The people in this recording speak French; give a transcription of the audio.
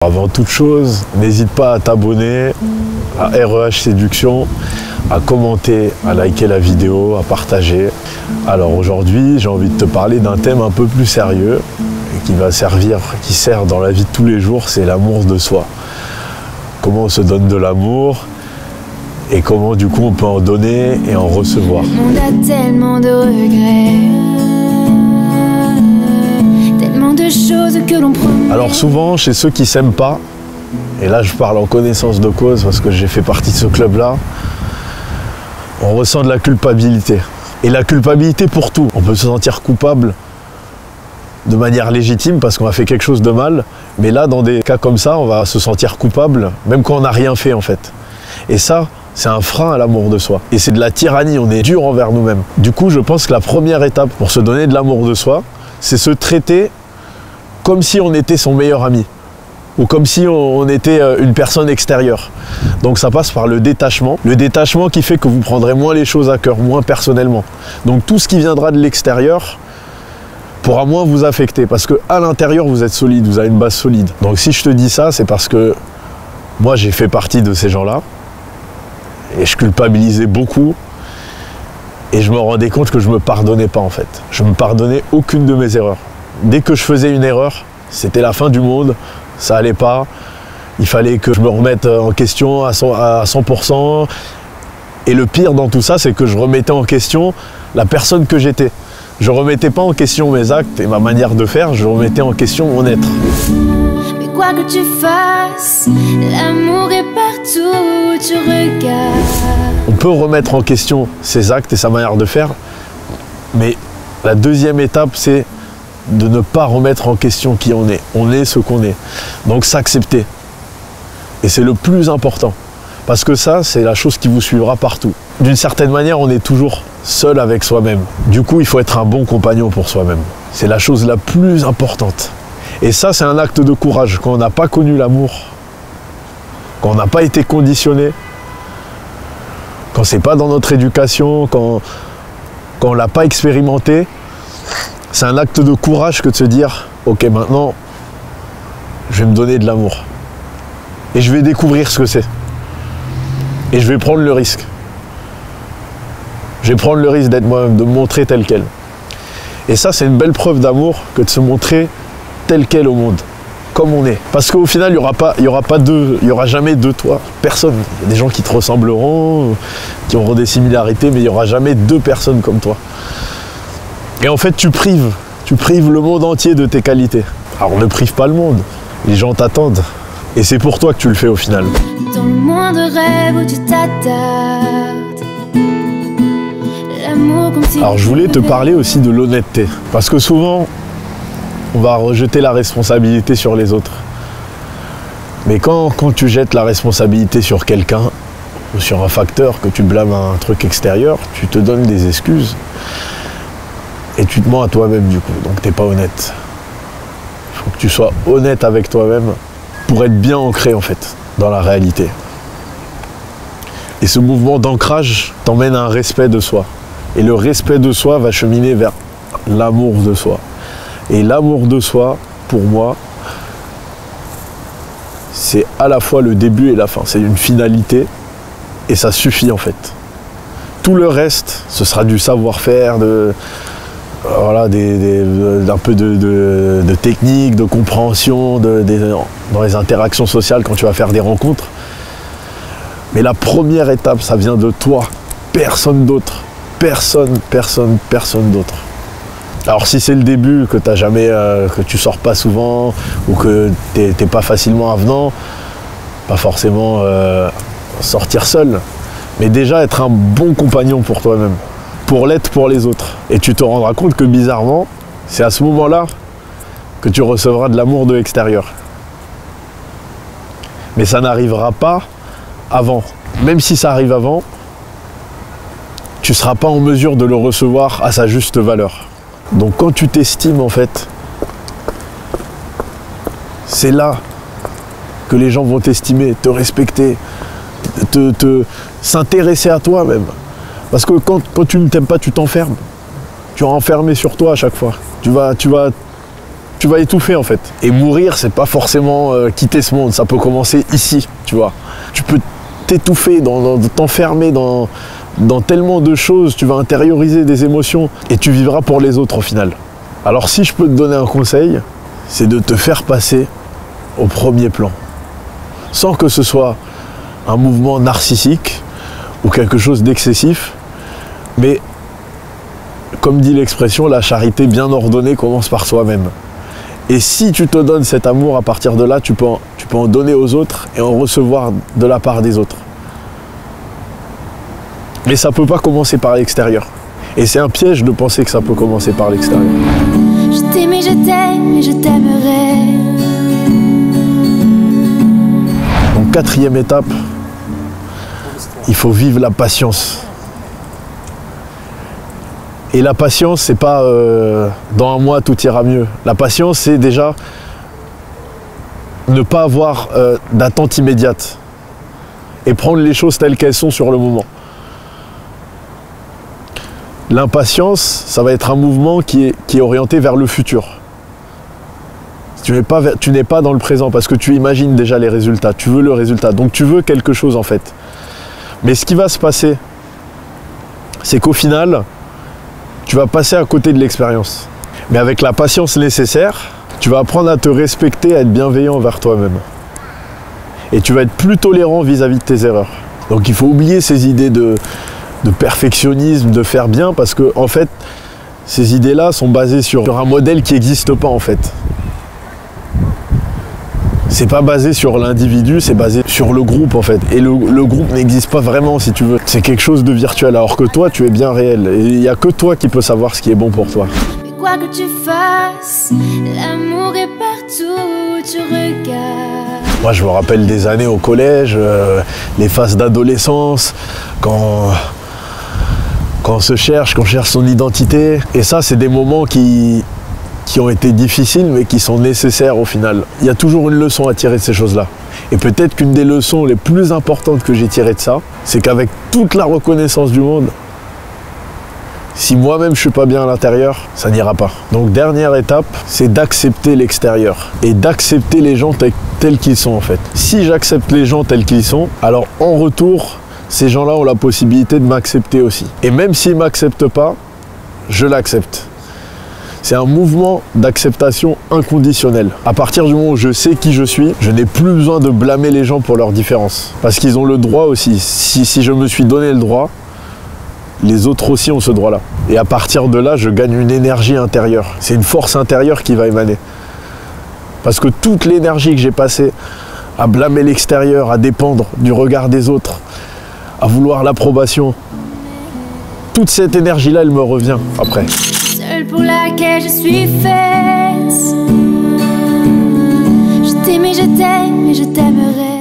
Avant toute chose, n'hésite pas à t'abonner à REH Séduction, à commenter, à liker la vidéo, à partager. Alors aujourd'hui, j'ai envie de te parler d'un thème un peu plus sérieux qui sert dans la vie de tous les jours, c'est l'amour de soi. Comment on se donne de l'amour et comment du coup on peut en donner et en recevoir. Le monde a tellement de regrets. De choses que l'on promet. Alors souvent, chez ceux qui s'aiment pas, et là je parle en connaissance de cause parce que j'ai fait partie de ce club-là, on ressent de la culpabilité. Et la culpabilité pour tout. On peut se sentir coupable de manière légitime parce qu'on a fait quelque chose de mal, mais là, dans des cas comme ça, on va se sentir coupable, même quand on n'a rien fait en fait. Et ça, c'est un frein à l'amour de soi. Et c'est de la tyrannie, on est dur envers nous-mêmes. Du coup, je pense que la première étape pour se donner de l'amour de soi, c'est se traiter comme si on était son meilleur ami ou comme si on était une personne extérieure. Donc ça passe par le détachement qui fait que vous prendrez moins les choses à cœur, moins personnellement. Donc tout ce qui viendra de l'extérieur pourra moins vous affecter parce qu'à l'intérieur vous êtes solide, vous avez une base solide. Donc si je te dis ça, c'est parce que moi j'ai fait partie de ces gens-là et je culpabilisais beaucoup et je me rendais compte que je ne me pardonnais pas en fait. Je ne me pardonnais aucune de mes erreurs. Dès que je faisais une erreur, c'était la fin du monde, ça allait pas, il fallait que je me remette en question à 100%. Et le pire dans tout ça, c'est que je remettais en question la personne que j'étais. Je remettais pas en question mes actes et ma manière de faire, je remettais en question mon être. Mais quoi que tu fasses, l'amour est partout où tu regardes. On peut remettre en question ses actes et sa manière de faire, mais la deuxième étape, c'est de ne pas remettre en question qui on est. On est ce qu'on est. Donc s'accepter. Et c'est le plus important. Parce que ça, c'est la chose qui vous suivra partout. D'une certaine manière, on est toujours seul avec soi-même. Du coup, il faut être un bon compagnon pour soi-même. C'est la chose la plus importante. Et ça, c'est un acte de courage. Quand on n'a pas connu l'amour, quand on n'a pas été conditionné, quand c'est pas dans notre éducation, quand on l'a pas expérimenté, c'est un acte de courage que de se dire « Ok, maintenant, je vais me donner de l'amour. Et je vais découvrir ce que c'est. Et je vais prendre le risque. Je vais prendre le risque d'être moi-même, de me montrer tel quel. » Et ça, c'est une belle preuve d'amour que de se montrer tel quel au monde, comme on est. Parce qu'au final, il y aura jamais deux toi. Personne. Il y a des gens qui te ressembleront, qui auront des similarités, mais il n'y aura jamais deux personnes comme toi. Et en fait, tu prives le monde entier de tes qualités. Alors, ne prive pas le monde. Les gens t'attendent. Et c'est pour toi que tu le fais au final. Dans le monde de rêve où tu t'attardes. L'amour comme si... Alors, je voulais te parler aussi de l'honnêteté. Parce que souvent, on va rejeter la responsabilité sur les autres. Mais quand tu jettes la responsabilité sur quelqu'un, ou sur un facteur, que tu blâmes à un truc extérieur, tu te donnes des excuses. Et tu te mens à toi-même du coup, donc t'es pas honnête. Il faut que tu sois honnête avec toi-même pour être bien ancré en fait, dans la réalité. Et ce mouvement d'ancrage t'emmène à un respect de soi. Et le respect de soi va cheminer vers l'amour de soi. Et l'amour de soi, pour moi, c'est à la fois le début et la fin. C'est une finalité et ça suffit en fait. Tout le reste, ce sera du savoir-faire, voilà, un peu de technique, de compréhension, dans les interactions sociales quand tu vas faire des rencontres. Mais la première étape, ça vient de toi, personne d'autre. Personne d'autre. Alors si c'est le début, que que tu sors pas souvent, ou que t'es pas facilement avenant, pas forcément sortir seul, mais déjà être un bon compagnon pour toi-même. Pour l'être pour les autres. Et tu te rendras compte que bizarrement, c'est à ce moment-là que tu recevras de l'amour de l'extérieur. Mais ça n'arrivera pas avant. Même si ça arrive avant, tu ne seras pas en mesure de le recevoir à sa juste valeur. Donc quand tu t'estimes en fait, c'est là que les gens vont t'estimer, te respecter, s'intéresser à toi même. Parce que quand tu ne t'aimes pas, tu t'enfermes. Tu vas enfermer sur toi à chaque fois. Tu vas tu vas étouffer en fait. Et mourir, c'est pas forcément quitter ce monde, ça peut commencer ici, tu vois. Tu peux t'étouffer, t'enfermer dans tellement de choses, tu vas intérioriser des émotions et tu vivras pour les autres au final. Alors si je peux te donner un conseil, c'est de te faire passer au premier plan. Sans que ce soit un mouvement narcissique ou quelque chose d'excessif, mais comme dit l'expression, la charité bien ordonnée commence par soi-même. Et si tu te donnes cet amour, à partir de là, tu peux en donner aux autres et en recevoir de la part des autres. Mais ça ne peut pas commencer par l'extérieur. Et c'est un piège de penser que ça peut commencer par l'extérieur. Je t'aime et je t'aime et je t'aimerai. Donc 4e étape, il faut vivre la patience. Et la patience, c'est pas dans un mois tout ira mieux. La patience, c'est déjà ne pas avoir d'attente immédiate et prendre les choses telles qu'elles sont sur le moment. L'impatience, ça va être un mouvement qui est orienté vers le futur. Tu n'es pas dans le présent parce que tu imagines déjà les résultats, tu veux le résultat, donc tu veux quelque chose en fait. Mais ce qui va se passer, c'est qu'au final, tu vas passer à côté de l'expérience. Mais avec la patience nécessaire, tu vas apprendre à te respecter, à être bienveillant envers toi-même. Et tu vas être plus tolérant vis-à-vis de tes erreurs. Donc il faut oublier ces idées de perfectionnisme, de faire bien, parce que en fait, ces idées-là sont basées sur un modèle qui n'existe pas en fait. C'est pas basé sur l'individu, c'est basé sur le groupe en fait. Et le groupe n'existe pas vraiment si tu veux. C'est quelque chose de virtuel, alors que toi, tu es bien réel. Et il n'y a que toi qui peux savoir ce qui est bon pour toi. Mais quoi que tu fasses, l'amour est partout où tu regardes. Moi, je me rappelle des années au collège, les phases d'adolescence, quand on se cherche, qu'on cherche son identité. Et ça, c'est des moments qui ont été difficiles, mais qui sont nécessaires au final. Il y a toujours une leçon à tirer de ces choses-là. Et peut-être qu'une des leçons les plus importantes que j'ai tirées de ça, c'est qu'avec toute la reconnaissance du monde, si moi-même je suis pas bien à l'intérieur, ça n'ira pas. Donc dernière étape, c'est d'accepter l'extérieur et d'accepter les gens tels qu'ils sont en fait. Si j'accepte les gens tels qu'ils sont, alors en retour, ces gens-là ont la possibilité de m'accepter aussi. Et même s'ils ne m'acceptent pas, je l'accepte. C'est un mouvement d'acceptation inconditionnelle. À partir du moment où je sais qui je suis, je n'ai plus besoin de blâmer les gens pour leurs différences. Parce qu'ils ont le droit aussi. Si je me suis donné le droit, les autres aussi ont ce droit-là. Et à partir de là, je gagne une énergie intérieure. C'est une force intérieure qui va émaner. Parce que toute l'énergie que j'ai passée à blâmer l'extérieur, à dépendre du regard des autres, à vouloir l'approbation, toute cette énergie-là, elle me revient après. Seule pour laquelle je suis faite. Je t'aime et je t'aime et je t'aimerai.